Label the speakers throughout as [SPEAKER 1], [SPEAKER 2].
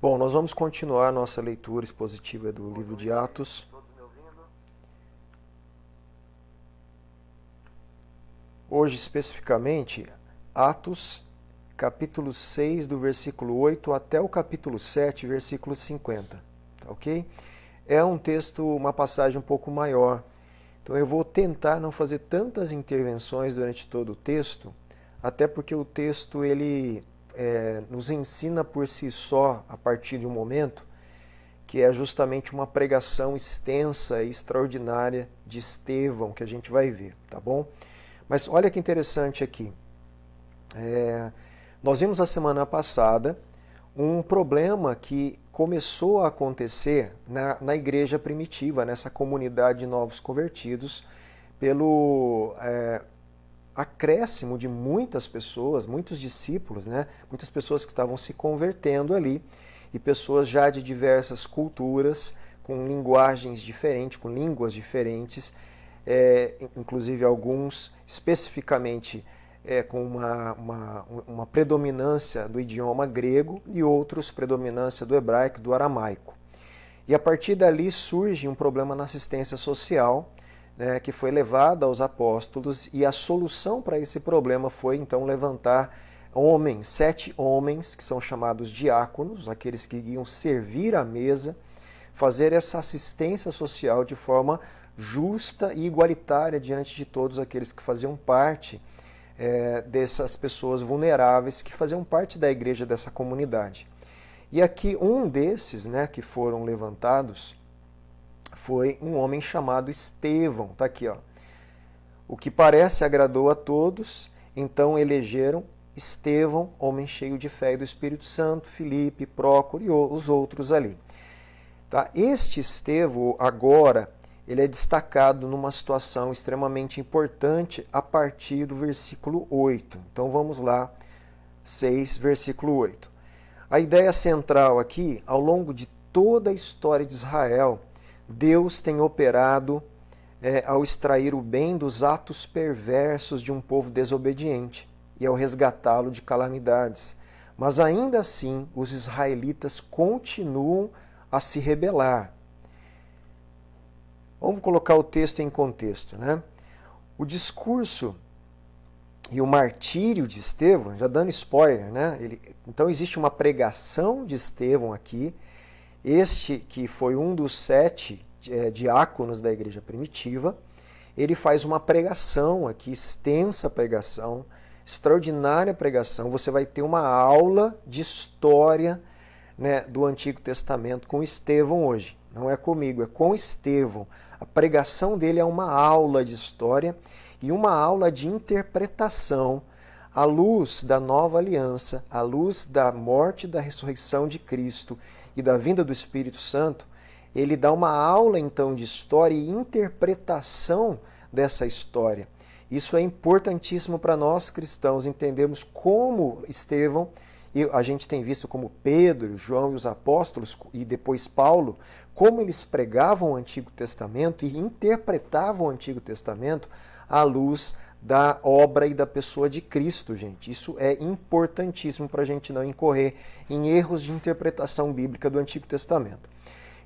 [SPEAKER 1] Bom, nós vamos continuar nossa leitura expositiva do livro de Atos. Hoje, especificamente, Atos, capítulo 6, do versículo 8 até o capítulo 7, versículo 50. Tá ok? É um texto, uma passagem um pouco maior. Então eu vou tentar não fazer tantas intervenções durante todo o texto, até porque o texto ele nos ensina por si só, a partir de um momento, que é justamente uma pregação extensa e extraordinária de Estevão, que a gente vai ver, tá bom? Mas olha que interessante aqui. Nós vimos a semana passada um problema que começou a acontecer na igreja primitiva, nessa comunidade de novos convertidos, pelo acréscimo de muitas pessoas, muitos discípulos, né? Muitas pessoas que estavam se convertendo ali, e pessoas já de diversas culturas, com linguagens diferentes, com línguas diferentes, inclusive alguns especificamente com uma predominância do idioma grego e outros predominância do hebraico e do aramaico. E a partir dali surge um problema na assistência social, né, que foi levado aos apóstolos, e a solução para esse problema foi então levantar 7 homens, que são chamados diáconos, aqueles que iam servir à mesa, fazer essa assistência social de forma justa e igualitária diante de todos aqueles que faziam parte dessas pessoas vulneráveis que faziam parte da igreja dessa comunidade. E aqui um desses, né, que foram levantados foi um homem chamado Estevão. Está aqui, ó. O que parece agradou a todos, então elegeram Estevão, homem cheio de fé e do Espírito Santo, Filipe, Prócoro e os outros ali. Tá? Este Estevão agora ele é destacado numa situação extremamente importante a partir do versículo 8. Então vamos lá, 6, versículo 8. A ideia central aqui, ao longo de toda a história de Israel, Deus tem operado ao extrair o bem dos atos perversos de um povo desobediente e ao resgatá-lo de calamidades. Mas ainda assim, os israelitas continuam a se rebelar. Vamos colocar o texto em contexto, né? O discurso e o martírio de Estevão, já dando spoiler, né? Então existe uma pregação de Estevão aqui. Este que foi um dos 7 diáconos da igreja primitiva, ele faz uma pregação aqui, extensa pregação, extraordinária pregação. Você vai ter uma aula de história, né, do Antigo Testamento com Estevão hoje. Não é comigo, é com Estevão. A pregação dele é uma aula de história e uma aula de interpretação à luz da nova aliança, à luz da morte e da ressurreição de Cristo e da vinda do Espírito Santo. Ele dá uma aula então de história e interpretação dessa história. Isso é importantíssimo para nós cristãos entendermos como Estevão, e a gente tem visto como Pedro, João e os apóstolos, e depois Paulo, como eles pregavam o Antigo Testamento e interpretavam o Antigo Testamento à luz da obra e da pessoa de Cristo, gente. Isso é importantíssimo para a gente não incorrer em erros de interpretação bíblica do Antigo Testamento.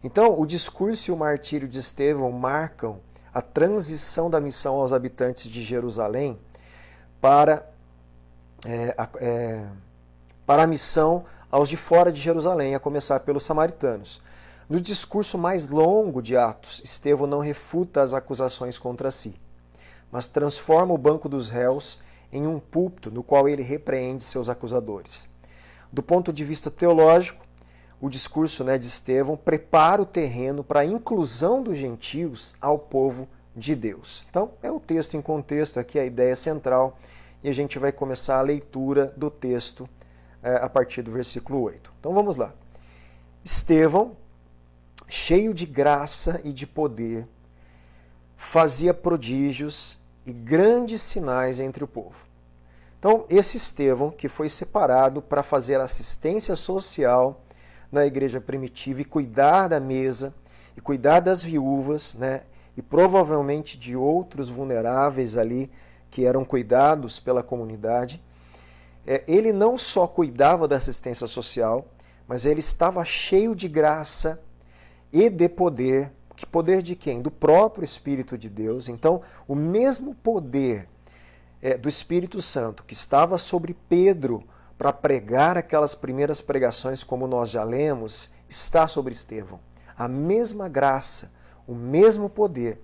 [SPEAKER 1] Então, o discurso e o martírio de Estevão marcam a transição da missão aos habitantes de Jerusalém para a missão aos de fora de Jerusalém, a começar pelos samaritanos. No discurso mais longo de Atos, Estevão não refuta as acusações contra si, mas transforma o banco dos réus em um púlpito no qual ele repreende seus acusadores. Do ponto de vista teológico, o discurso, né, de Estevão prepara o terreno para a inclusão dos gentios ao povo de Deus. Então, é o texto em contexto, aqui a ideia central, e a gente vai começar a leitura do texto a partir do versículo 8. Então vamos lá. Estevão, cheio de graça e de poder, fazia prodígios e grandes sinais entre o povo. Então, esse Estevão, que foi separado para fazer assistência social na igreja primitiva e cuidar da mesa, e cuidar das viúvas, né, e provavelmente de outros vulneráveis ali que eram cuidados pela comunidade, ele não só cuidava da assistência social, mas ele estava cheio de graça e de poder. Que poder de quem? Do próprio Espírito de Deus. Então, o mesmo poder do Espírito Santo que estava sobre Pedro para pregar aquelas primeiras pregações, como nós já lemos, está sobre Estevão. A mesma graça, o mesmo poder.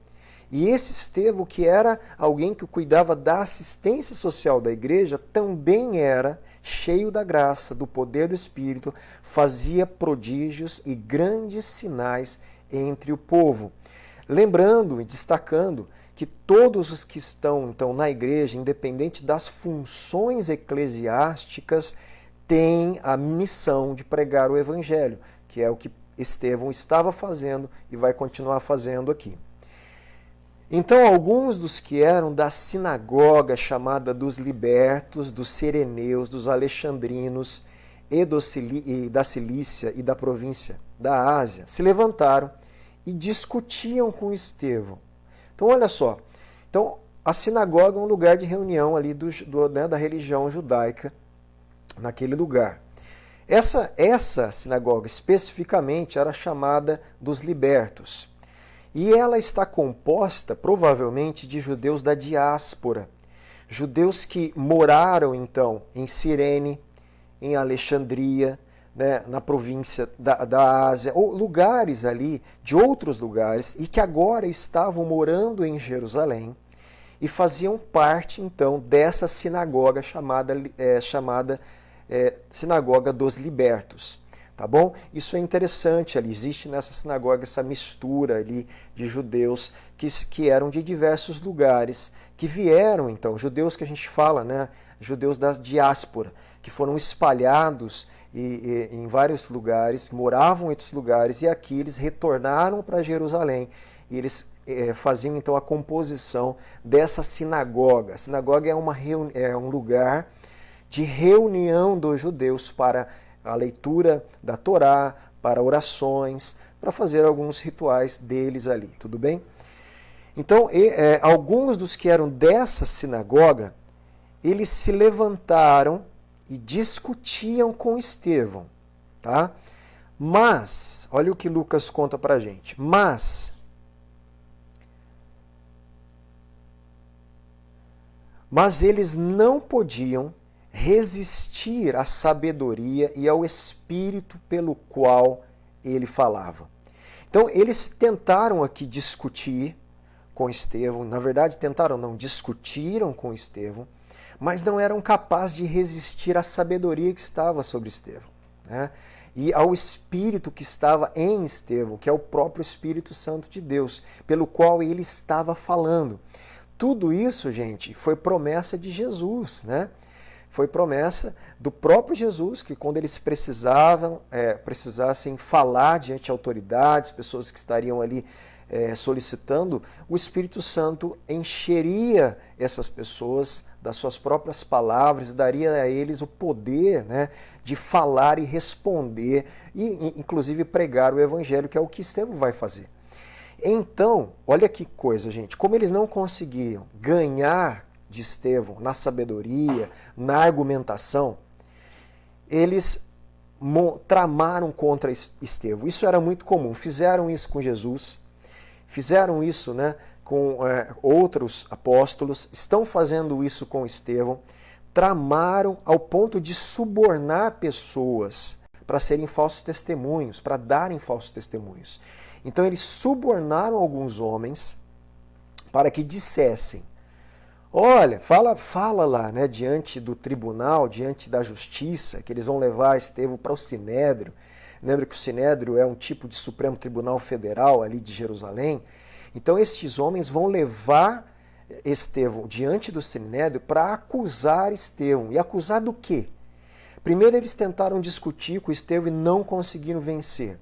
[SPEAKER 1] E esse Estevão, que era alguém que cuidava da assistência social da igreja, também era cheio da graça, do poder do Espírito, fazia prodígios e grandes sinais entre o povo. Lembrando e destacando que todos os que estão então na igreja, independente das funções eclesiásticas, têm a missão de pregar o evangelho, que é o que Estevão estava fazendo e vai continuar fazendo aqui. Então, alguns dos que eram da sinagoga chamada dos libertos, dos sireneus, dos alexandrinos e da Cilícia e da província da Ásia se levantaram e discutiam com Estevão. Então, olha só. Então, a sinagoga é um lugar de reunião ali da religião judaica naquele lugar. Essa sinagoga especificamente era chamada dos libertos. E ela está composta, provavelmente, de judeus da diáspora. Judeus que moraram, então, em Cirene, em Alexandria, né, na província da Ásia, ou lugares ali, de outros lugares, e que agora estavam morando em Jerusalém e faziam parte, então, dessa sinagoga chamada Sinagoga dos Libertos. Tá bom? Isso é interessante ali, existe nessa sinagoga essa mistura ali de judeus que eram de diversos lugares, que vieram então, judeus que a gente fala, né, judeus da diáspora, que foram espalhados em vários lugares, moravam em outros lugares, e aqui eles retornaram para Jerusalém, e eles faziam então a composição dessa sinagoga. A sinagoga é um lugar de reunião dos judeus para a leitura da Torá, para orações, para fazer alguns rituais deles ali, tudo bem? Então, alguns dos que eram dessa sinagoga, eles se levantaram e discutiam com Estevão, tá? Mas, olha o que Lucas conta pra gente, mas eles não podiam resistir à sabedoria e ao espírito pelo qual ele falava. Então, eles tentaram aqui discutir com Estevão, na verdade tentaram não, discutiram com Estevão, mas não eram capazes de resistir à sabedoria que estava sobre Estevão, né? E ao espírito que estava em Estevão, que é o próprio Espírito Santo de Deus, pelo qual ele estava falando. Tudo isso, gente, foi promessa de Jesus, né? Foi promessa do próprio Jesus, que quando eles precisassem falar diante de autoridades, pessoas que estariam ali solicitando, o Espírito Santo encheria essas pessoas das suas próprias palavras, daria a eles o poder, né, de falar e responder, e inclusive pregar o Evangelho, que é o que Estevão vai fazer. Então, olha que coisa, gente, como eles não conseguiam ganhar de Estevão na sabedoria, na argumentação, eles tramaram contra Estevão. Isso era muito comum. Fizeram isso com Jesus, fizeram isso, né, com outros apóstolos, estão fazendo isso com Estevão, tramaram ao ponto de subornar pessoas para serem falsos testemunhos, para darem falsos testemunhos. Então eles subornaram alguns homens para que dissessem: olha, fala lá, né, diante do tribunal, diante da justiça, que eles vão levar Estevão para o Sinédrio. Lembra que o Sinédrio é um tipo de Supremo Tribunal Federal ali de Jerusalém. Então esses homens vão levar Estevão diante do Sinédrio para acusar Estevão. E acusar do quê? Primeiro eles tentaram discutir com Estevão e não conseguiram vencer.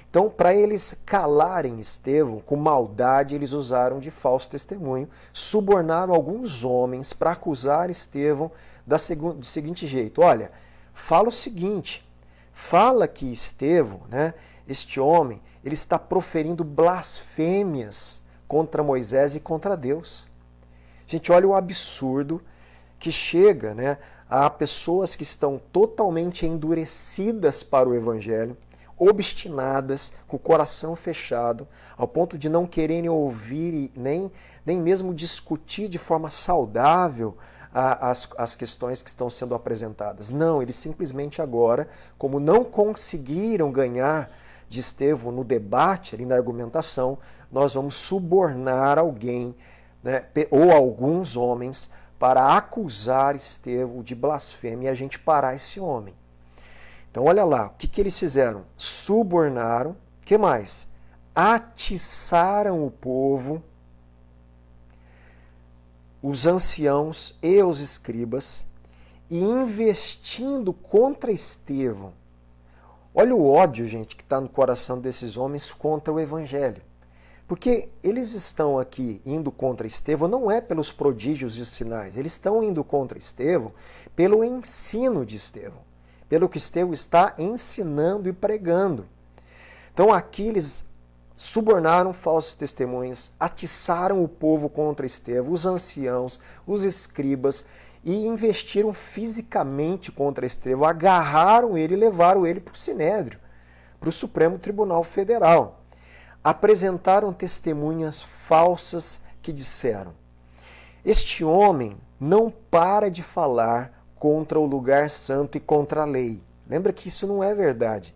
[SPEAKER 1] Então, para eles calarem Estevão, com maldade, eles usaram de falso testemunho, subornaram alguns homens para acusar Estevão do seguinte jeito: olha, fala o seguinte, fala que Estevão, né, este homem, ele está proferindo blasfêmias contra Moisés e contra Deus. Gente, olha o absurdo que chega, né, a pessoas que estão totalmente endurecidas para o Evangelho, obstinadas, com o coração fechado, ao ponto de não quererem ouvir e nem mesmo discutir de forma saudável as questões que estão sendo apresentadas. Não, eles simplesmente agora, como não conseguiram ganhar de Estevão no debate, ali na argumentação, nós vamos subornar alguém, né, ou alguns homens para acusar Estevão de blasfêmia e a gente parar esse homem. Então olha lá, o que eles fizeram? Subornaram, o que mais? Atiçaram o povo, os anciãos e os escribas, e investindo contra Estevão. Olha o ódio, gente, que está no coração desses homens contra o Evangelho. Porque eles estão aqui indo contra Estevão não é pelos prodígios e os sinais, eles estão indo contra Estevão pelo ensino de Estevão, pelo que Estevão está ensinando e pregando. Então aqui eles subornaram falsas testemunhas, atiçaram o povo contra Estevão, os anciãos, os escribas, e investiram fisicamente contra Estevão, agarraram ele e levaram ele para o Sinédrio, para o Supremo Tribunal Federal. Apresentaram testemunhas falsas que disseram: este homem não para de falar contra o lugar santo e contra a lei. Lembra que isso não é verdade.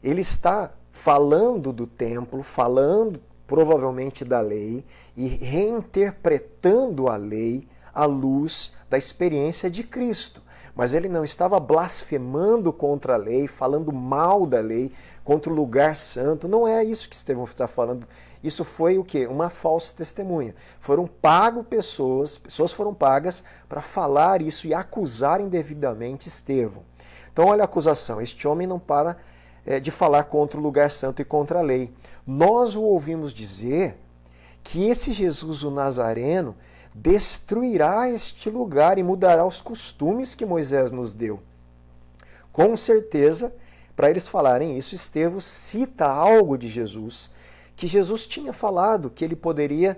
[SPEAKER 1] Ele está falando do templo, falando provavelmente da lei e reinterpretando a lei à luz da experiência de Cristo. Mas ele não estava blasfemando contra a lei, falando mal da lei, contra o lugar santo. Não é isso que Estevão está falando. Isso foi o quê? Uma falsa testemunha. Foram pagas pessoas foram pagas para falar isso e acusar indevidamente Estevão. Então olha a acusação, este homem não para de falar contra o lugar santo e contra a lei. Nós o ouvimos dizer que esse Jesus o Nazareno destruirá este lugar e mudará os costumes que Moisés nos deu. Com certeza, para eles falarem isso, Estevão cita algo de Jesus, que Jesus tinha falado, que ele poderia,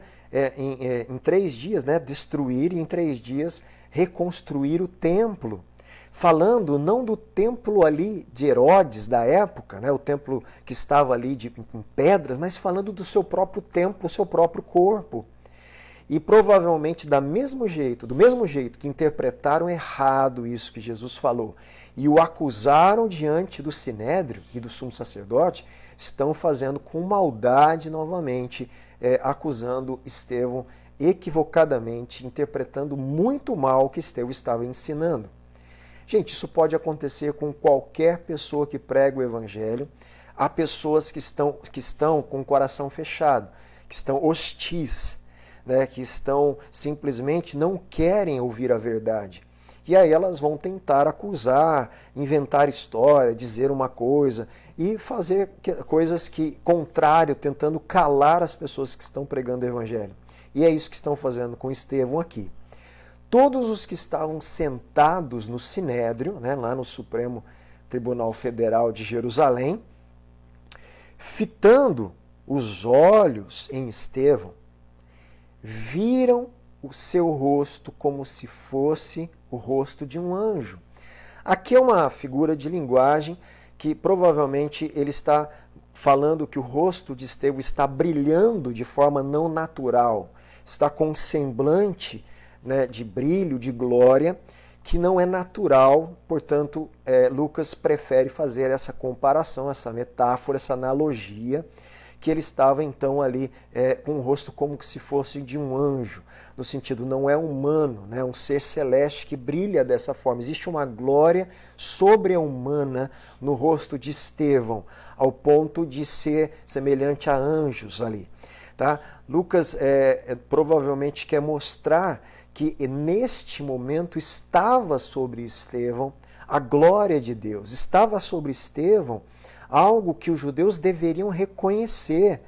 [SPEAKER 1] em 3 dias, né, destruir e em 3 dias reconstruir o templo. Falando não do templo ali de Herodes da época, né, o templo que estava ali em pedras, mas falando do seu próprio templo, o seu próprio corpo. E provavelmente do mesmo jeito que interpretaram errado isso que Jesus falou e o acusaram diante do Sinédrio e do sumo sacerdote, estão fazendo com maldade novamente, acusando Estevão equivocadamente, interpretando muito mal o que Estevão estava ensinando. Gente, isso pode acontecer com qualquer pessoa que prega o Evangelho. Há pessoas que estão com o coração fechado, que estão hostis, né, que estão simplesmente não querem ouvir a verdade. E aí elas vão tentar acusar, inventar história, dizer uma coisa e fazer coisas que contrário, tentando calar as pessoas que estão pregando o Evangelho. E é isso que estão fazendo com Estevão aqui. Todos os que estavam sentados no Sinédrio, né, lá no Supremo Tribunal Federal de Jerusalém, fitando os olhos em Estevão, viram o seu rosto como se fosse o rosto de um anjo. Aqui é uma figura de linguagem que provavelmente ele está falando que o rosto de Estevão está brilhando de forma não natural, está com um semblante, né, de brilho, de glória, que não é natural, portanto, Lucas prefere fazer essa comparação, essa metáfora, essa analogia, que ele estava então ali com o rosto como se fosse de um anjo, no sentido não é humano, né, um ser celeste que brilha dessa forma. Existe uma glória sobre-humana no rosto de Estevão, ao ponto de ser semelhante a anjos ali. Tá? Lucas provavelmente quer mostrar que neste momento estava sobre Estevão a glória de Deus, estava sobre Estevão algo que os judeus deveriam reconhecer,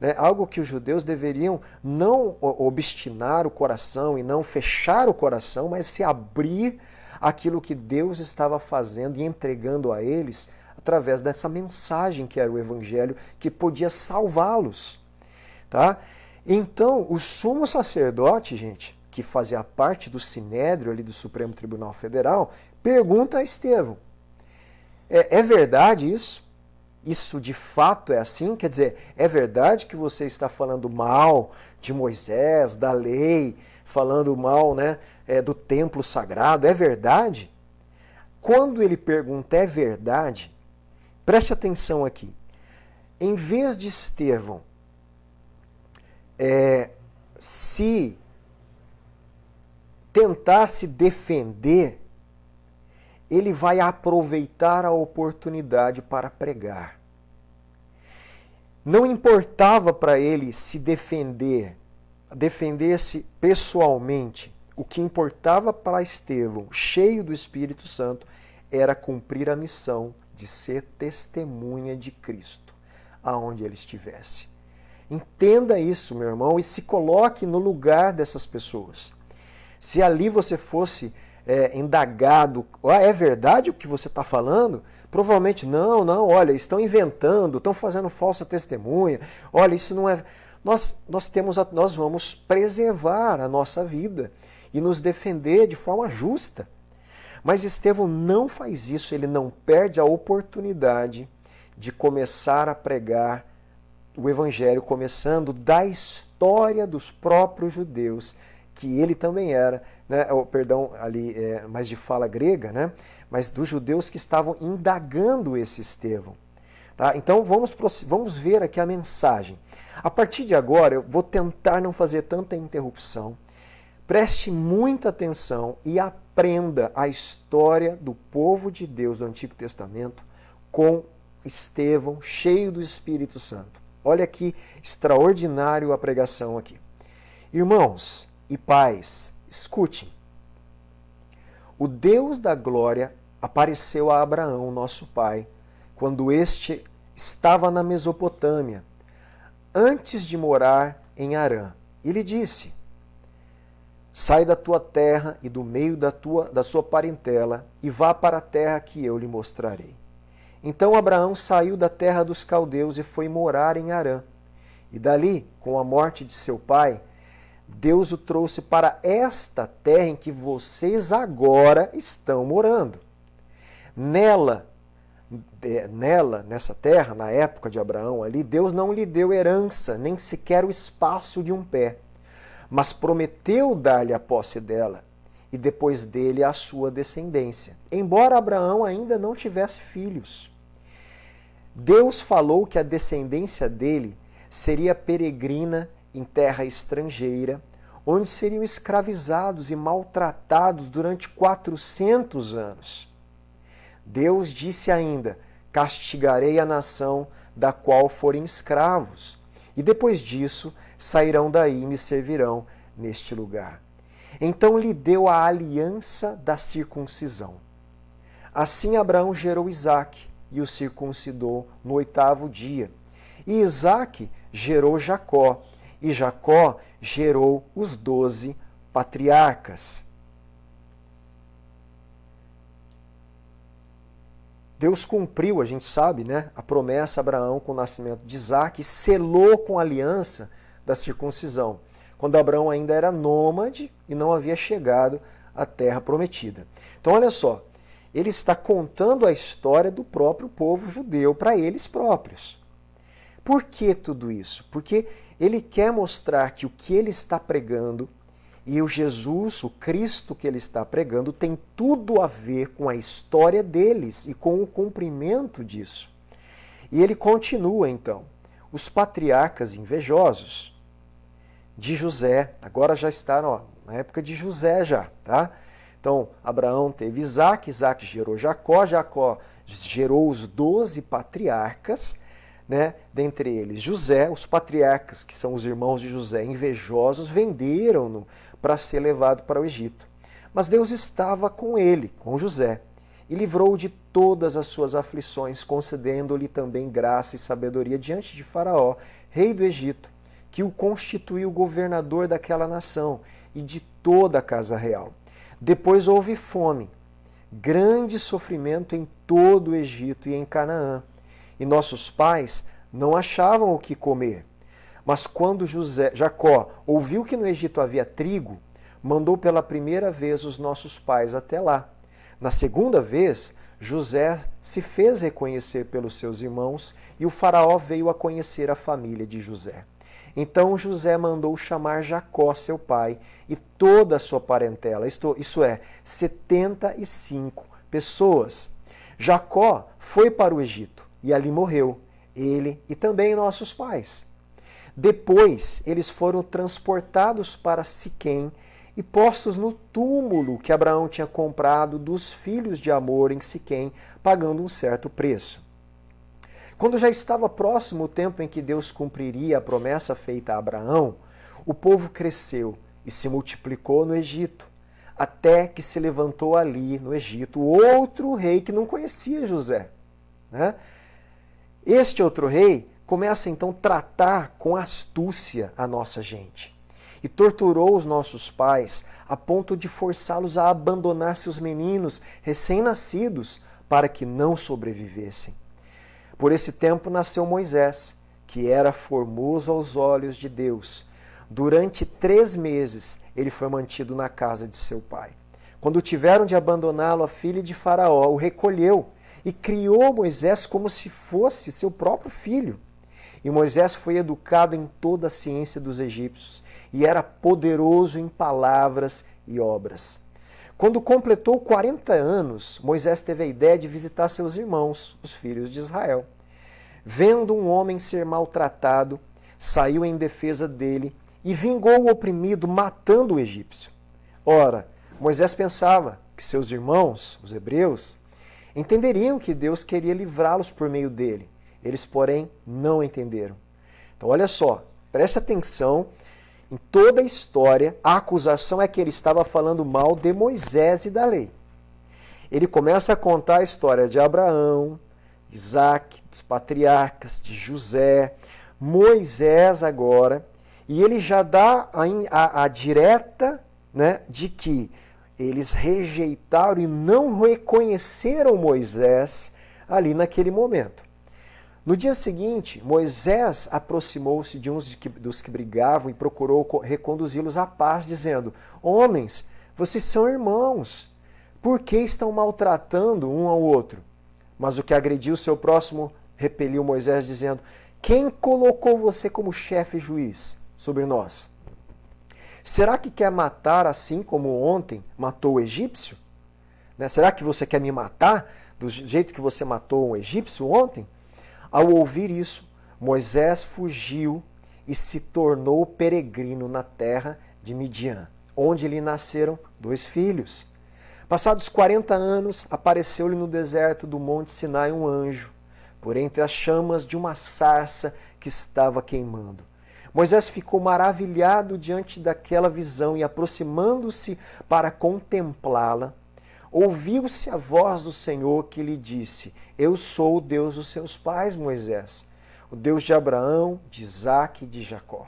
[SPEAKER 1] né? Algo que os judeus deveriam não obstinar o coração e não fechar o coração, mas se abrir àquilo que Deus estava fazendo e entregando a eles através dessa mensagem que era o Evangelho, que podia salvá-los. Tá? Então, o sumo sacerdote, gente, que fazia parte do Sinédrio ali do Supremo Tribunal Federal, pergunta a Estevão: é verdade isso? Isso de fato é assim? Quer dizer, é verdade que você está falando mal de Moisés, da lei, falando mal, né, do templo sagrado? É verdade? Quando ele pergunta é verdade, preste atenção aqui. Em vez de Estevão se tentar se defender, ele vai aproveitar a oportunidade para pregar. Não importava para ele se defender-se pessoalmente. O que importava para Estevão, cheio do Espírito Santo, era cumprir a missão de ser testemunha de Cristo, aonde ele estivesse. Entenda isso, meu irmão, e se coloque no lugar dessas pessoas. Se ali você fosse indagado, é verdade o que você está falando? Provavelmente não, olha, estão inventando, estão fazendo falsa testemunha, olha, isso não é... Nós vamos preservar a nossa vida e nos defender de forma justa. Mas Estevão não faz isso, ele não perde a oportunidade de começar a pregar o Evangelho, começando da história dos próprios judeus, que ele também era, né, ali mais de fala grega, né, mas dos judeus que estavam indagando esse Estevão. Tá? Então vamos ver aqui a mensagem. A partir de agora eu vou tentar não fazer tanta interrupção. Preste muita atenção e aprenda a história do povo de Deus do Antigo Testamento com Estevão, cheio do Espírito Santo. Olha que extraordinário a pregação aqui. Irmãos e pais, escutem. O Deus da glória apareceu a Abraão, nosso pai, quando este estava na Mesopotâmia, antes de morar em Harã. E lhe disse: sai da tua terra e do meio da sua parentela e vá para a terra que eu lhe mostrarei. Então Abraão saiu da terra dos caldeus e foi morar em Harã. E dali, com a morte de seu pai, Deus o trouxe para esta terra em que vocês agora estão morando. Nessa terra, na época de Abraão ali, Deus não lhe deu herança, nem sequer o espaço de um pé, mas prometeu dar-lhe a posse dela e depois dele a sua descendência, embora Abraão ainda não tivesse filhos. Deus falou que a descendência dele seria peregrina em terra estrangeira, onde seriam escravizados e maltratados durante 400 anos. Deus disse ainda: castigarei a nação da qual forem escravos, e depois disso sairão daí e me servirão neste lugar. Então lhe deu a aliança da circuncisão. Assim Abraão gerou Isaque e o circuncidou no 8º dia. E Isaque gerou Jacó, e Jacó gerou os 12 patriarcas. Deus cumpriu, a gente sabe, né, a promessa a Abraão com o nascimento de Isaque e selou com a aliança da circuncisão, quando Abraão ainda era nômade e não havia chegado à terra prometida. Então olha só, ele está contando a história do próprio povo judeu para eles próprios. Por que tudo isso? Porque ele quer mostrar que o que ele está pregando e o Jesus, o Cristo que ele está pregando, tem tudo a ver com a história deles e com o cumprimento disso. E ele continua então. Os patriarcas invejosos de José, agora já está na época de José já, tá? Então, Abraão teve Isaque, Isaque gerou Jacó, Jacó gerou os 12 patriarcas, né? Dentre eles José, os patriarcas, que são os irmãos de José, invejosos, venderam-no para ser levado para o Egito. Mas Deus estava com ele, com José, e livrou-o de todas as suas aflições, concedendo-lhe também graça e sabedoria diante de Faraó, rei do Egito, que o constituiu governador daquela nação e de toda a casa real. Depois houve fome, grande sofrimento em todo o Egito e em Canaã, e nossos pais não achavam o que comer. Mas quando Jacó ouviu que no Egito havia trigo, mandou pela primeira vez os nossos pais até lá. Na segunda vez, José se fez reconhecer pelos seus irmãos e o faraó veio a conhecer a família de José. Então José mandou chamar Jacó, seu pai, e toda a sua parentela, isso é, 75 pessoas. Jacó foi para o Egito e ali morreu, ele e também nossos pais. Depois eles foram transportados para Siquém e postos no túmulo que Abraão tinha comprado dos filhos de Amor em Siquém, pagando um certo preço. Quando já estava próximo o tempo em que Deus cumpriria a promessa feita a Abraão, o povo cresceu e se multiplicou no Egito, até que se levantou ali no Egito outro rei que não conhecia José, né? Este outro rei começa então a tratar com astúcia a nossa gente e torturou os nossos pais a ponto de forçá-los a abandonar seus meninos recém-nascidos para que não sobrevivessem. Por esse tempo nasceu Moisés, que era formoso aos olhos de Deus. Durante 3 meses ele foi mantido na casa de seu pai. Quando tiveram de abandoná-lo, a filha de Faraó o recolheu e criou Moisés como se fosse seu próprio filho. E Moisés foi educado em toda a ciência dos egípcios e era poderoso em palavras e obras. Quando completou 40 anos, Moisés teve a ideia de visitar seus irmãos, os filhos de Israel. Vendo um homem ser maltratado, saiu em defesa dele e vingou o oprimido, matando o egípcio. Ora, Moisés pensava que seus irmãos, os hebreus, entenderiam que Deus queria livrá-los por meio dele. Eles, porém, não entenderam. Então, olha só, preste atenção, em toda a história, a acusação é que ele estava falando mal de Moisés e da lei. Ele começa a contar a história de Abraão, Isaac, dos patriarcas, de José, Moisés agora, e ele já dá a direta, né, de que eles rejeitaram e não reconheceram Moisés ali naquele momento. No dia seguinte, Moisés aproximou-se de uns dos que brigavam e procurou reconduzi-los à paz, dizendo: Homens, vocês são irmãos, por que estão maltratando um ao outro? Mas o que agrediu seu próximo repeliu Moisés, dizendo: Quem colocou você como chefe e juiz sobre nós? Será que quer matar assim como ontem matou o egípcio? Né? Será que você quer me matar do jeito que você matou um egípcio ontem? Ao ouvir isso, Moisés fugiu e se tornou peregrino na terra de Midian, onde lhe nasceram 2 filhos. Passados 40 anos, apareceu-lhe no deserto do Monte Sinai um anjo, por entre as chamas de uma sarça que estava queimando. Moisés ficou maravilhado diante daquela visão e, aproximando-se para contemplá-la, ouviu-se a voz do Senhor que lhe disse: Eu sou o Deus dos seus pais, Moisés, o Deus de Abraão, de Isaque e de Jacó.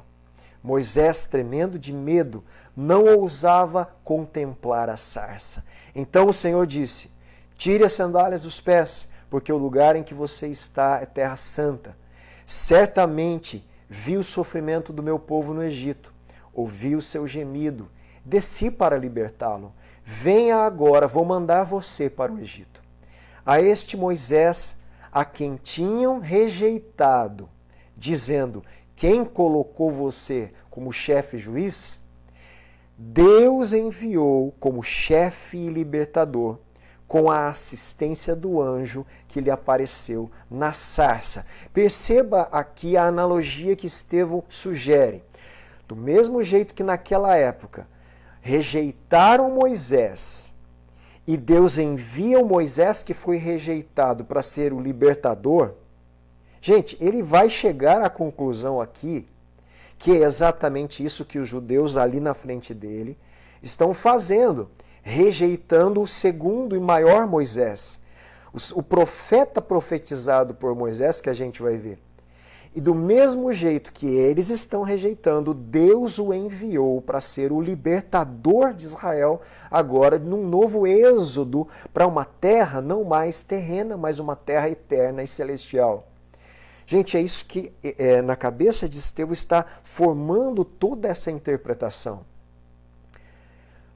[SPEAKER 1] Moisés, tremendo de medo, não ousava contemplar a sarça. Então o Senhor disse: Tire as sandálias dos pés, porque o lugar em que você está é terra santa. Certamente vi o sofrimento do meu povo no Egito, ouvi o seu gemido, desci para libertá-lo. Venha agora, vou mandar você para o Egito. A este Moisés, a quem tinham rejeitado, dizendo: Quem colocou você como chefe e juiz? Deus enviou como chefe e libertador, com a assistência do anjo que lhe apareceu na sarça. Perceba aqui a analogia que Estevão sugere. Do mesmo jeito que naquela época rejeitaram Moisés e Deus envia o Moisés que foi rejeitado para ser o libertador, gente, ele vai chegar à conclusão aqui que é exatamente isso que os judeus ali na frente dele estão fazendo, rejeitando o segundo e maior Moisés, o profeta profetizado por Moisés, que a gente vai ver. E do mesmo jeito que eles estão rejeitando, Deus o enviou para ser o libertador de Israel, agora num novo êxodo para uma terra não mais terrena, mas uma terra eterna e celestial. Gente, é isso que na cabeça de Estevão está formando toda essa interpretação.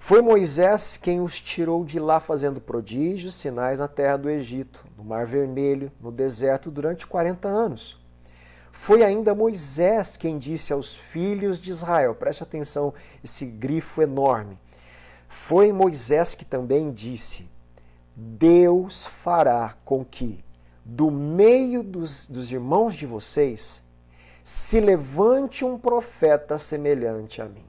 [SPEAKER 1] Foi Moisés quem os tirou de lá fazendo prodígios, sinais na terra do Egito, no Mar Vermelho, no deserto durante 40 anos. Foi ainda Moisés quem disse aos filhos de Israel, preste atenção, esse grifo enorme. Foi Moisés que também disse: Deus fará com que, do meio dos irmãos de vocês, se levante um profeta semelhante a mim.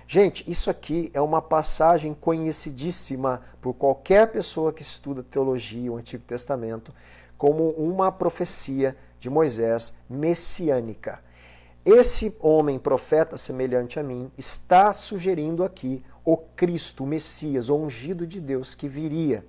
[SPEAKER 1] Gente, isso aqui é uma passagem conhecidíssima por qualquer pessoa que estuda teologia, o Antigo Testamento, como uma profecia de Moisés messiânica. Esse homem profeta semelhante a mim está sugerindo aqui o Cristo, o Messias, o ungido de Deus que viria.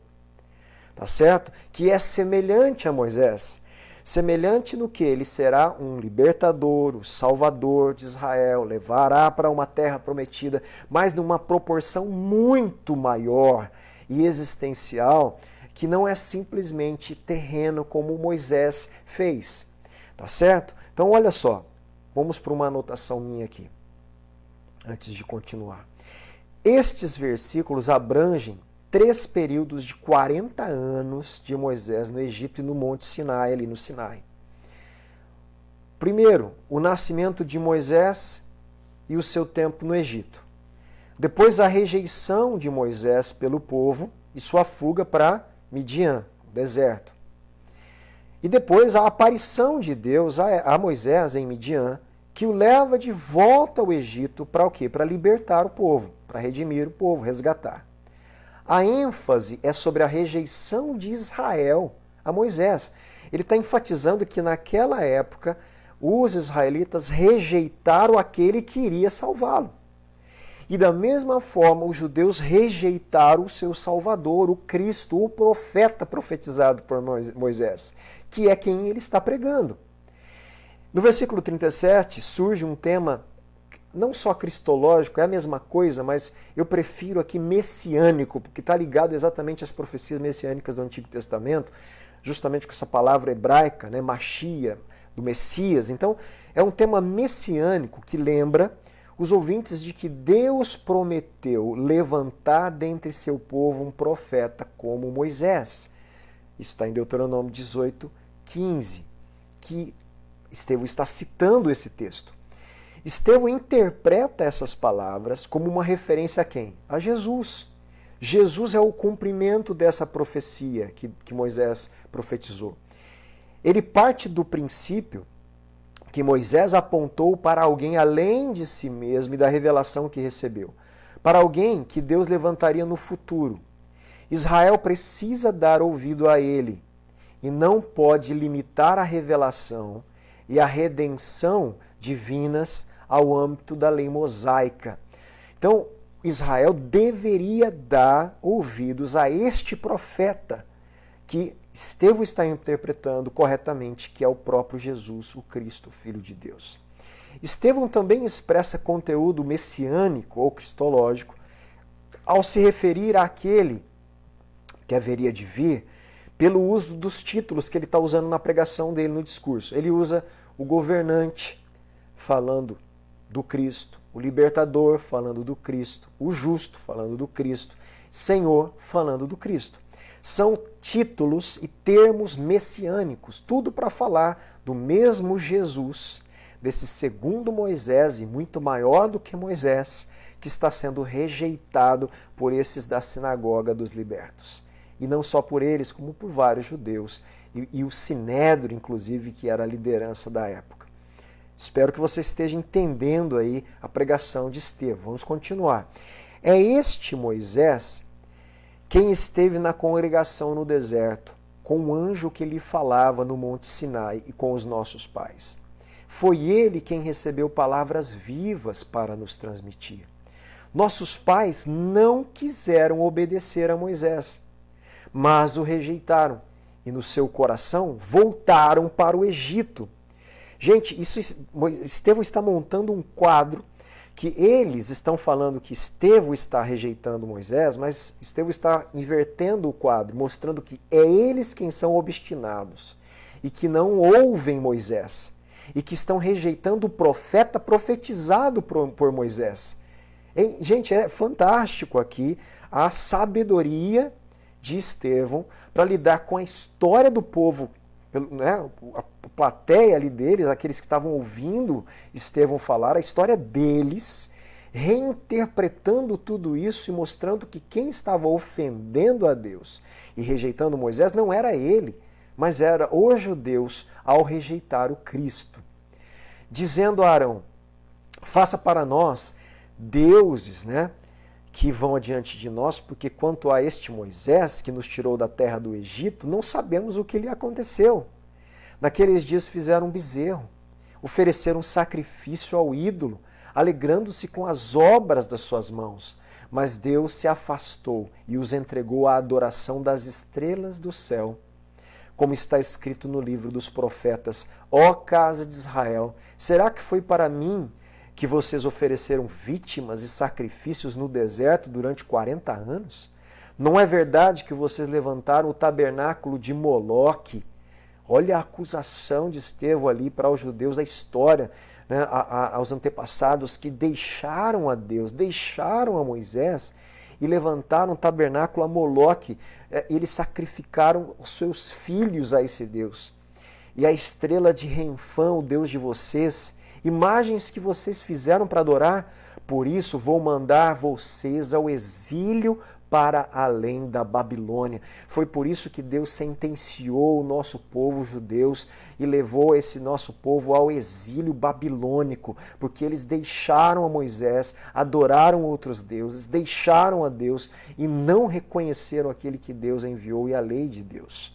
[SPEAKER 1] Tá certo? Que é semelhante a Moisés. Semelhante no que ele será um libertador, o salvador de Israel, levará para uma terra prometida, mas numa proporção muito maior e existencial, que não é simplesmente terreno como Moisés fez. Tá certo? Então olha só, vamos para uma anotação minha aqui, antes de continuar. Estes versículos abrangem 3 períodos de 40 anos de Moisés no Egito e no Monte Sinai, ali no Sinai. Primeiro, o nascimento de Moisés e o seu tempo no Egito. Depois, a rejeição de Moisés pelo povo e sua fuga para Midian, o deserto. E depois, a aparição de Deus a Moisés em Midian, que o leva de volta ao Egito para o quê? Para libertar o povo, para redimir o povo, resgatar. A ênfase é sobre a rejeição de Israel a Moisés. Ele está enfatizando que naquela época os israelitas rejeitaram aquele que iria salvá-lo. E da mesma forma os judeus rejeitaram o seu Salvador, o Cristo, o profeta profetizado por Moisés, que é quem ele está pregando. No versículo 37 surge um tema não só cristológico, é a mesma coisa, mas eu prefiro aqui messiânico, porque está ligado exatamente às profecias messiânicas do Antigo Testamento, justamente com essa palavra hebraica, né, Machia, do Messias. Então, é um tema messiânico que lembra os ouvintes de que Deus prometeu levantar dentre seu povo um profeta como Moisés. Isso está em Deuteronômio 18, 15, que Estevão está citando esse texto. Estevão interpreta essas palavras como uma referência a quem? A Jesus. Jesus é o cumprimento dessa profecia que Moisés profetizou. Ele parte do princípio que Moisés apontou para alguém além de si mesmo e da revelação que recebeu. Para alguém que Deus levantaria no futuro. Israel precisa dar ouvido a ele e não pode limitar a revelação e a redenção divinas ao âmbito da lei mosaica. Então, Israel deveria dar ouvidos a este profeta que Estevão está interpretando corretamente, que é o próprio Jesus, o Cristo, o Filho de Deus. Estevão também expressa conteúdo messiânico ou cristológico ao se referir àquele que haveria de vir pelo uso dos títulos que ele está usando na pregação dele, no discurso. Ele usa o governante falando do Cristo, o libertador falando do Cristo, o justo falando do Cristo, Senhor falando do Cristo. São títulos e termos messiânicos, tudo para falar do mesmo Jesus, desse segundo Moisés e muito maior do que Moisés, que está sendo rejeitado por esses da sinagoga dos libertos. E não só por eles, como por vários judeus, e o Sinédrio, inclusive, que era a liderança da época. Espero que você esteja entendendo aí a pregação de Estevão. Vamos continuar. É este Moisés quem esteve na congregação no deserto, com o anjo que lhe falava no Monte Sinai e com os nossos pais. Foi ele quem recebeu palavras vivas para nos transmitir. Nossos pais não quiseram obedecer a Moisés, mas o rejeitaram e no seu coração voltaram para o Egito. Gente, Estevão está montando um quadro que eles estão falando que Estevão está rejeitando Moisés, mas Estevão está invertendo o quadro, mostrando que é eles quem são obstinados e que não ouvem Moisés e que estão rejeitando o profeta profetizado por Moisés. Gente, é fantástico aqui a sabedoria de Estevão para lidar com a história do povo, né, a plateia ali deles, aqueles que estavam ouvindo Estevão falar, a história deles, reinterpretando tudo isso e mostrando que quem estava ofendendo a Deus e rejeitando Moisés não era ele, mas era os judeus ao rejeitar o Cristo. Dizendo a Arão, faça para nós deuses, né, que vão adiante de nós, porque quanto a este Moisés, que nos tirou da terra do Egito, não sabemos o que lhe aconteceu. Naqueles dias fizeram um bezerro, ofereceram um sacrifício ao ídolo, alegrando-se com as obras das suas mãos. Mas Deus se afastou e os entregou à adoração das estrelas do céu. Como está escrito no livro dos profetas, ó casa de Israel, será que foi para mim que vocês ofereceram vítimas e sacrifícios no deserto durante 40 anos? Não é verdade que vocês levantaram o tabernáculo de Moloque? Olha a acusação de Estevão ali para os judeus da história, né, aos antepassados que deixaram a Deus, deixaram a Moisés e levantaram o tabernáculo a Moloque. Eles sacrificaram os seus filhos a esse Deus. E a estrela de Renfã, o Deus de vocês, imagens que vocês fizeram para adorar, por isso vou mandar vocês ao exílio para além da Babilônia. Foi por isso que Deus sentenciou o nosso povo judeus e levou esse nosso povo ao exílio babilônico, porque eles deixaram a Moisés, adoraram outros deuses, deixaram a Deus e não reconheceram aquele que Deus enviou e a lei de Deus.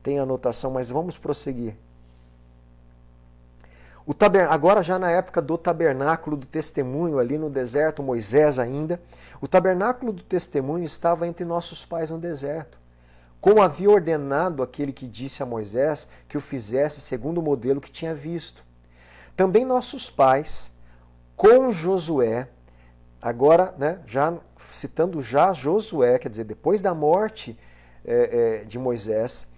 [SPEAKER 1] Tem anotação, mas vamos prosseguir. Agora já na época do tabernáculo do testemunho, ali no deserto, Moisés ainda, o tabernáculo do testemunho estava entre nossos pais no deserto. Como havia ordenado aquele que disse a Moisés que o fizesse segundo o modelo que tinha visto. Também nossos pais, com Josué, agora, né, já citando já Josué, quer dizer, depois da morte de Moisés,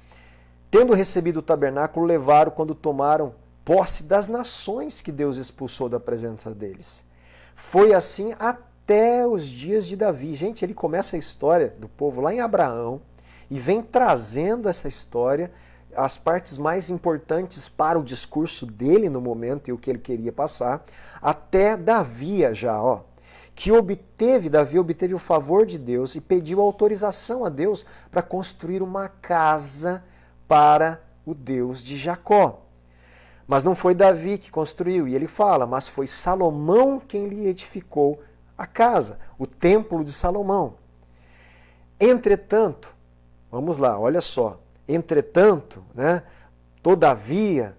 [SPEAKER 1] tendo recebido o tabernáculo, levaram quando tomaram posse das nações que Deus expulsou da presença deles. Foi assim até os dias de Davi. Gente, ele começa a história do povo lá em Abraão e vem trazendo essa história, as partes mais importantes para o discurso dele no momento e o que ele queria passar, até Davi já, ó, que Davi obteve o favor de Deus e pediu autorização a Deus para construir uma casa para o Deus de Jacó. Mas não foi Davi que construiu, e ele fala, mas foi Salomão quem lhe edificou a casa, o templo de Salomão. Entretanto, vamos lá, olha só, entretanto, né, todavia,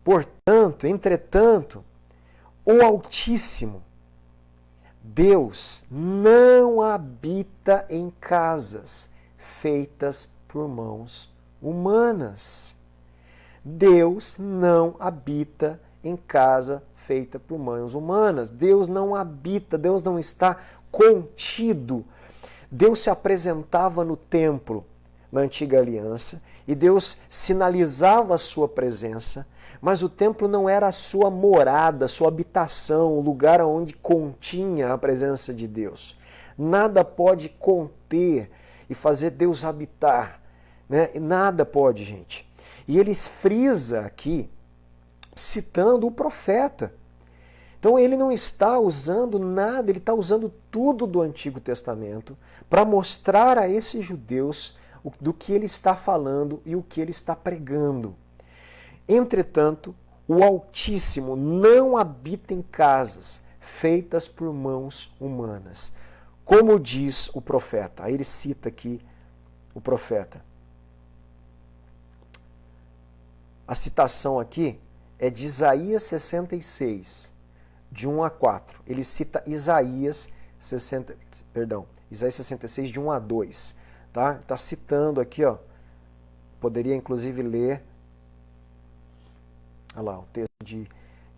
[SPEAKER 1] portanto, entretanto, o Altíssimo, Deus, não habita em casas feitas por mãos humanas. Deus não habita em casa feita por mãos humanas. Deus não habita, Deus não está contido. Deus se apresentava no templo na antiga aliança e Deus sinalizava a sua presença, mas o templo não era a sua morada, a sua habitação, o lugar onde continha a presença de Deus. Nada pode conter e fazer Deus habitar, né? Nada pode, gente. E ele frisa aqui, citando o profeta. Então ele não está usando nada, ele está usando tudo do Antigo Testamento para mostrar a esses judeus do que ele está falando e o que ele está pregando. Entretanto, o Altíssimo não habita em casas feitas por mãos humanas, como diz o profeta. Aí ele cita aqui o profeta. A citação aqui é de Isaías 66, de 1 a 4. Ele cita Isaías 66, de 1 a 2. Tá? Está citando aqui, ó. Poderia inclusive ler, olha lá, o texto de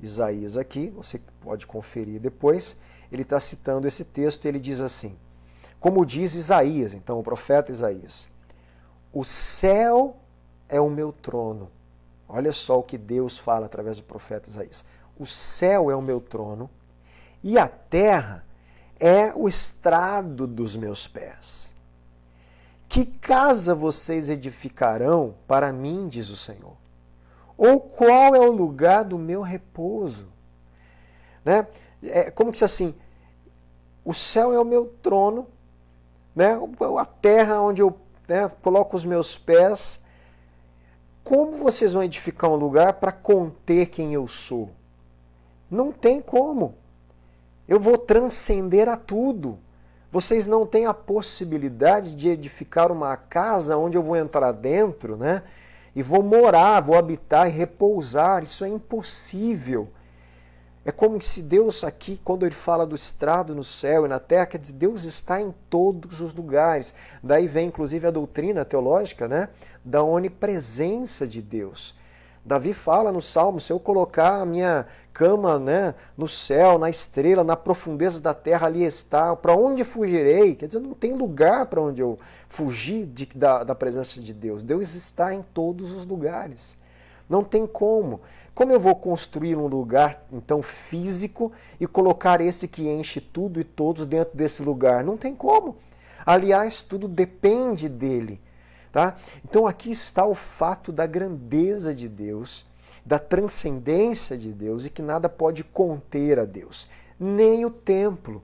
[SPEAKER 1] Isaías aqui, você pode conferir depois. Ele está citando esse texto e ele diz assim, como diz Isaías, então o profeta Isaías, o céu é o meu trono. Olha só o que Deus fala através do profeta Isaías. O céu é o meu trono e a terra é o estrado dos meus pés. Que casa vocês edificarão para mim, diz o Senhor? Ou qual é o lugar do meu repouso? Né? É como que se assim, o céu é o meu trono, né? A terra onde eu, né, coloco os meus pés. Como vocês vão edificar um lugar para conter quem eu sou? Não tem como. Eu vou transcender a tudo. Vocês não têm a possibilidade de edificar uma casa onde eu vou entrar dentro, né? E vou morar, vou habitar e repousar. Isso é impossível. É como se Deus aqui, quando ele fala do estrado no céu e na terra, quer dizer, Deus está em todos os lugares. Daí vem inclusive a doutrina teológica, né, da onipresença de Deus. Davi fala no Salmo, se eu colocar a minha cama, né, no céu, na estrela, na profundeza da terra, ali está. Para onde fugirei? Quer dizer, não tem lugar para onde eu fugir da presença de Deus. Deus está em todos os lugares. Não tem como. Como eu vou construir um lugar, então, físico e colocar esse que enche tudo e todos dentro desse lugar? Não tem como. Aliás, tudo depende dele. Tá? Então aqui está o fato da grandeza de Deus, da transcendência de Deus e que nada pode conter a Deus. Nem o templo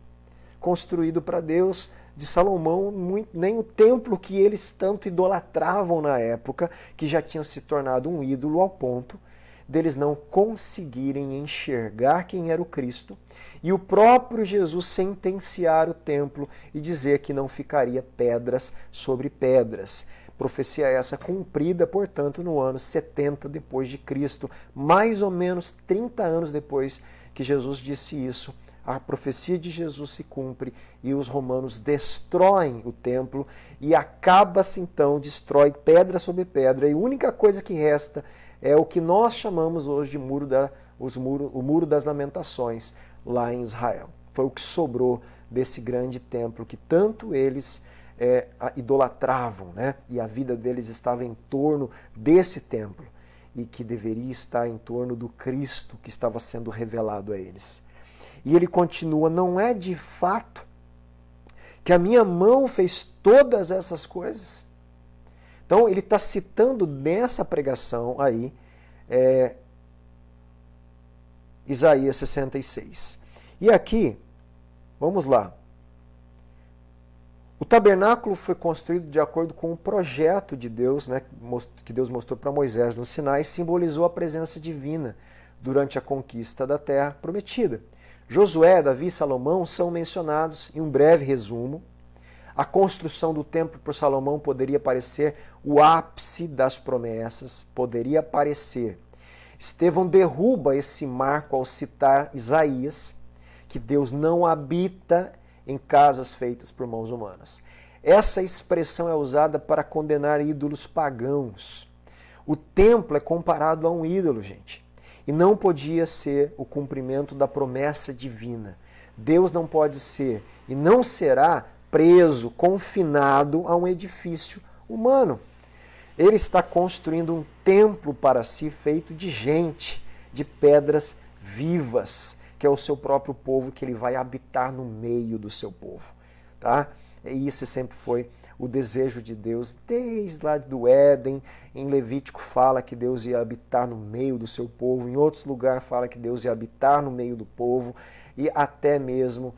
[SPEAKER 1] construído para Deus de Salomão, nem o templo que eles tanto idolatravam na época, que já tinha se tornado um ídolo ao ponto deles não conseguirem enxergar quem era o Cristo e o próprio Jesus sentenciar o templo e dizer que não ficaria pedras sobre pedras. Profecia essa cumprida, portanto, no ano 70 depois de Cristo, mais ou menos 30 anos depois que Jesus disse isso. A profecia de Jesus se cumpre e os romanos destroem o templo e acaba-se então, destrói pedra sobre pedra e a única coisa que resta é o que nós chamamos hoje de o Muro das Lamentações, lá em Israel. Foi o que sobrou desse grande templo que tanto eles idolatravam, né? E a vida deles estava em torno desse templo e que deveria estar em torno do Cristo que estava sendo revelado a eles. E ele continua, não é de fato que a minha mão fez todas essas coisas? Então ele está citando nessa pregação aí Isaías 66. E aqui, vamos lá. O tabernáculo foi construído de acordo com o projeto de Deus, né, que Deus mostrou para Moisés no Sinai, e simbolizou a presença divina durante a conquista da terra prometida. Josué, Davi e Salomão são mencionados em um breve resumo. A construção do templo por Salomão poderia parecer o ápice das promessas, poderia parecer. Estevão derruba esse marco ao citar Isaías, que Deus não habita em casas feitas por mãos humanas. Essa expressão é usada para condenar ídolos pagãos. O templo é comparado a um ídolo, gente, e não podia ser o cumprimento da promessa divina. Deus não pode ser e não será preso, confinado a um edifício humano. Ele está construindo um templo para si feito de gente, de pedras vivas, que é o seu próprio povo, que ele vai habitar no meio do seu povo. Tá? E esse sempre foi o desejo de Deus, desde lá do Éden. Em Levítico fala que Deus ia habitar no meio do seu povo, em outros lugares fala que Deus ia habitar no meio do povo, e até mesmo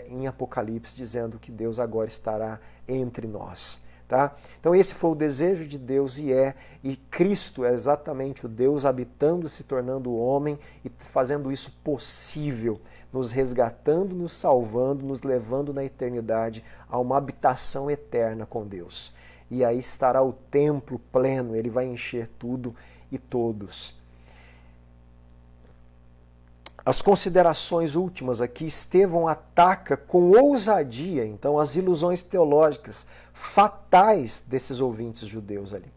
[SPEAKER 1] em Apocalipse dizendo que Deus agora estará entre nós. Tá? Então esse foi o desejo de Deus e Cristo é exatamente o Deus habitando, se tornando homem e fazendo isso possível, nos resgatando, nos salvando, nos levando na eternidade a uma habitação eterna com Deus. E aí estará o templo pleno, ele vai encher tudo e todos. As considerações últimas aqui, Estevão ataca com ousadia, então, as ilusões teológicas fatais desses ouvintes judeus ali.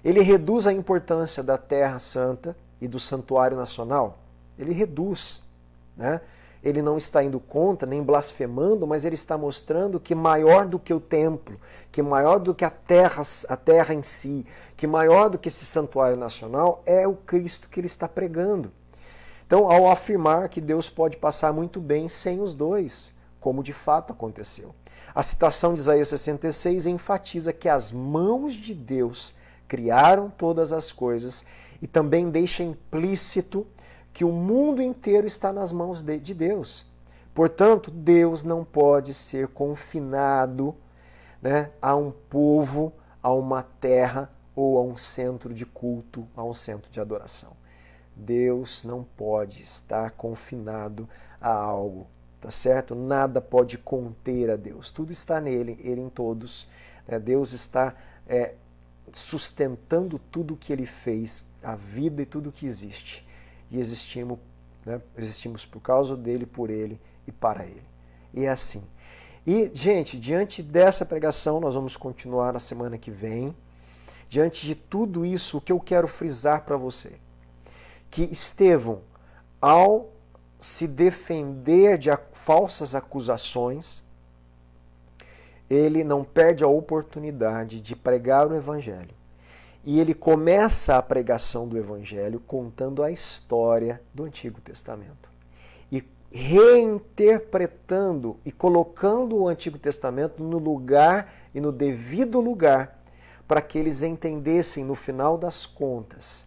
[SPEAKER 1] Ele reduz a importância da Terra Santa e do Santuário Nacional. Ele reduz, né? ele não está indo contra, nem blasfemando, mas ele está mostrando que maior do que o templo, que maior do que a terra em si, que maior do que esse santuário nacional é o Cristo que ele está pregando. Então, ao afirmar que Deus pode passar muito bem sem os dois, como de fato aconteceu. A citação de Isaías 66 enfatiza que as mãos de Deus criaram todas as coisas e também deixa implícito que o mundo inteiro está nas mãos de Deus. Portanto, Deus não pode ser confinado, né, a um povo, a uma terra ou a um centro de culto, a um centro de adoração. Deus não pode estar confinado a algo, tá certo? Nada pode conter a Deus. Tudo está nele, ele em todos. Deus está sustentando tudo o que ele fez, a vida e tudo o que existe. E existimos, né, existimos por causa dele, por ele e para ele. E é assim. E, gente, diante dessa pregação, nós vamos continuar na semana que vem. Diante de tudo isso, o que eu quero frisar para você? Que Estevão, ao se defender de falsas acusações, ele não perde a oportunidade de pregar o Evangelho. E ele começa a pregação do Evangelho contando a história do Antigo Testamento. E reinterpretando e colocando o Antigo Testamento no lugar e no devido lugar, para que eles entendessem, no final das contas,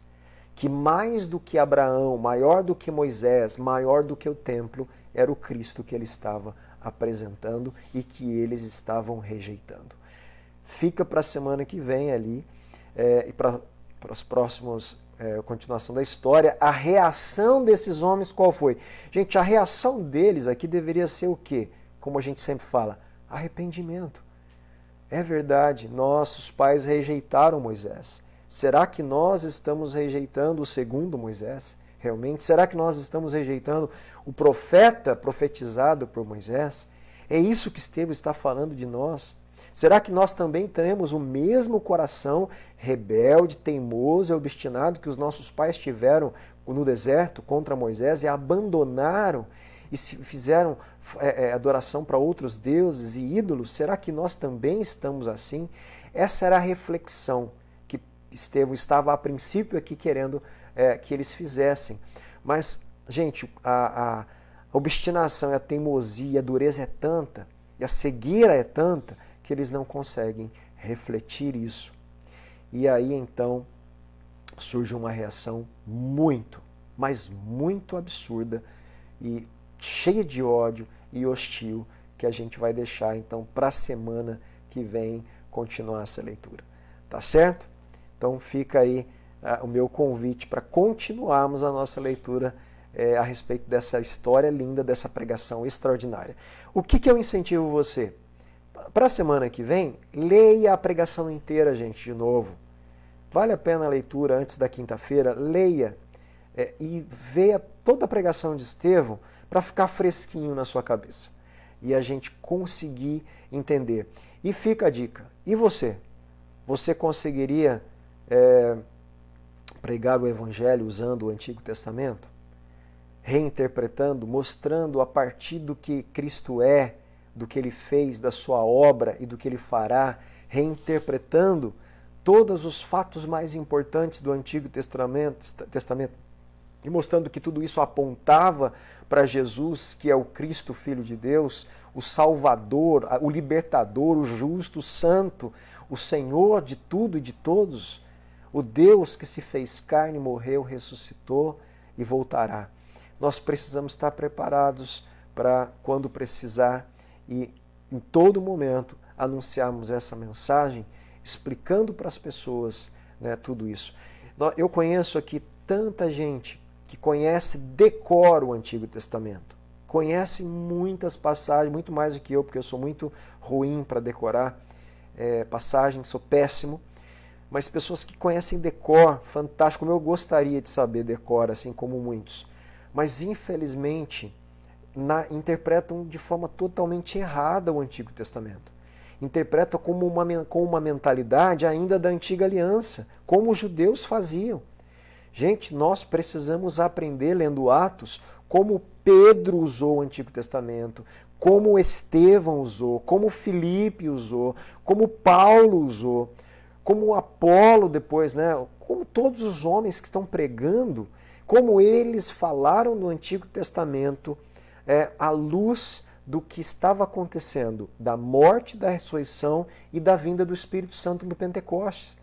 [SPEAKER 1] que mais do que Abraão, maior do que Moisés, maior do que o templo, era o Cristo que ele estava apresentando e que eles estavam rejeitando. Fica para a semana que vem ali, e para os próximos, continuação da história, a reação desses homens qual foi? Gente, a reação deles aqui deveria ser o quê? Como a gente sempre fala, arrependimento. É verdade, nossos pais rejeitaram Moisés. Será que nós estamos rejeitando o segundo Moisés? Realmente? Será que nós estamos rejeitando o profeta profetizado por Moisés? É isso que Estevão está falando de nós? Será que nós também temos o mesmo coração rebelde, teimoso e obstinado que os nossos pais tiveram no deserto contra Moisés e abandonaram e fizeram adoração para outros deuses e ídolos? Será que nós também estamos assim? Essa era a reflexão que Estevão estava a princípio aqui querendo que eles fizessem. Mas, gente, a obstinação, a teimosia, a dureza é tanta, e a cegueira é tanta, que eles não conseguem refletir isso. E aí, então, surge uma reação muito, mas muito absurda e cheia de ódio e hostil, que a gente vai deixar, então, para a semana que vem continuar essa leitura. Tá certo? Então, fica aí o meu convite para continuarmos a nossa leitura a respeito dessa história linda, dessa pregação extraordinária. O que eu incentivo você? Para a semana que vem, leia a pregação inteira, gente, de novo. Vale a pena a leitura antes da quinta-feira, leia e veja toda a pregação de Estevão para ficar fresquinho na sua cabeça. E a gente conseguir entender. E fica a dica, e você? Você conseguiria pregar o Evangelho usando o Antigo Testamento? Reinterpretando, mostrando a partir do que Cristo é, do que ele fez, da sua obra e do que ele fará, reinterpretando todos os fatos mais importantes do Antigo Testamento e mostrando que tudo isso apontava para Jesus, que é o Cristo, Filho de Deus, o Salvador, o Libertador, o Justo, o Santo, o Senhor de tudo e de todos, o Deus que se fez carne, morreu, ressuscitou e voltará. Nós precisamos estar preparados para, quando precisar, e em todo momento anunciarmos essa mensagem, explicando para as pessoas, né, tudo isso. Eu conheço aqui tanta gente que conhece decora o Antigo Testamento, conhece muitas passagens, muito mais do que eu, porque eu sou muito ruim para decorar passagens, sou péssimo, mas pessoas que conhecem decor, fantástico, como eu gostaria de saber decor, assim como muitos, mas infelizmente interpretam de forma totalmente errada o Antigo Testamento. Interpretam com uma mentalidade ainda da Antiga Aliança, como os judeus faziam. Gente, nós precisamos aprender, lendo Atos, como Pedro usou o Antigo Testamento, como Estevão usou, como Filipe usou, como Paulo usou, como Apolo depois, né? Como todos os homens que estão pregando, como eles falaram do Antigo Testamento à luz do que estava acontecendo, da morte, da ressurreição e da vinda do Espírito Santo no Pentecostes.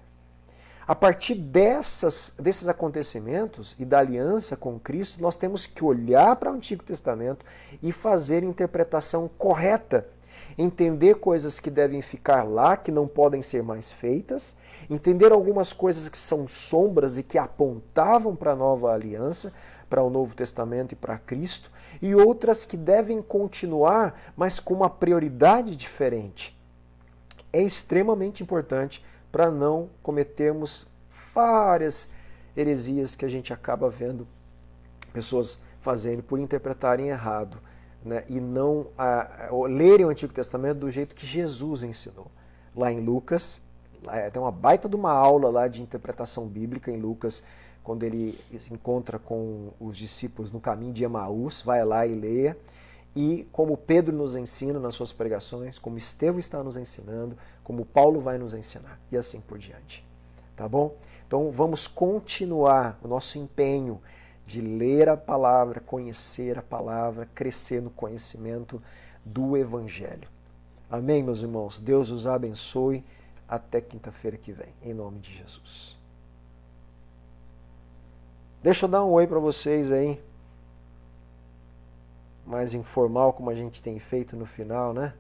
[SPEAKER 1] A partir desses acontecimentos e da aliança com Cristo, nós temos que olhar para o Antigo Testamento e fazer interpretação correta. Entender coisas que devem ficar lá, que não podem ser mais feitas. Entender algumas coisas que são sombras e que apontavam para a nova aliança, para o Novo Testamento e para Cristo. E outras que devem continuar, mas com uma prioridade diferente. É extremamente importante para não cometermos várias heresias que a gente acaba vendo pessoas fazendo por interpretarem errado, né? E não lerem o Antigo Testamento do jeito que Jesus ensinou. Lá em Lucas, tem uma baita de uma aula lá de interpretação bíblica em Lucas, quando ele se encontra com os discípulos no caminho de Emaús, vai lá e leia. E como Pedro nos ensina nas suas pregações, como Estevão está nos ensinando, como Paulo vai nos ensinar, e assim por diante. Tá bom? Então vamos continuar o nosso empenho de ler a palavra, conhecer a palavra, crescer no conhecimento do Evangelho. Amém, meus irmãos? Deus os abençoe. Até quinta-feira que vem, em nome de Jesus. Deixa eu dar um oi para vocês aí. Mais informal, como a gente tem feito no final, né?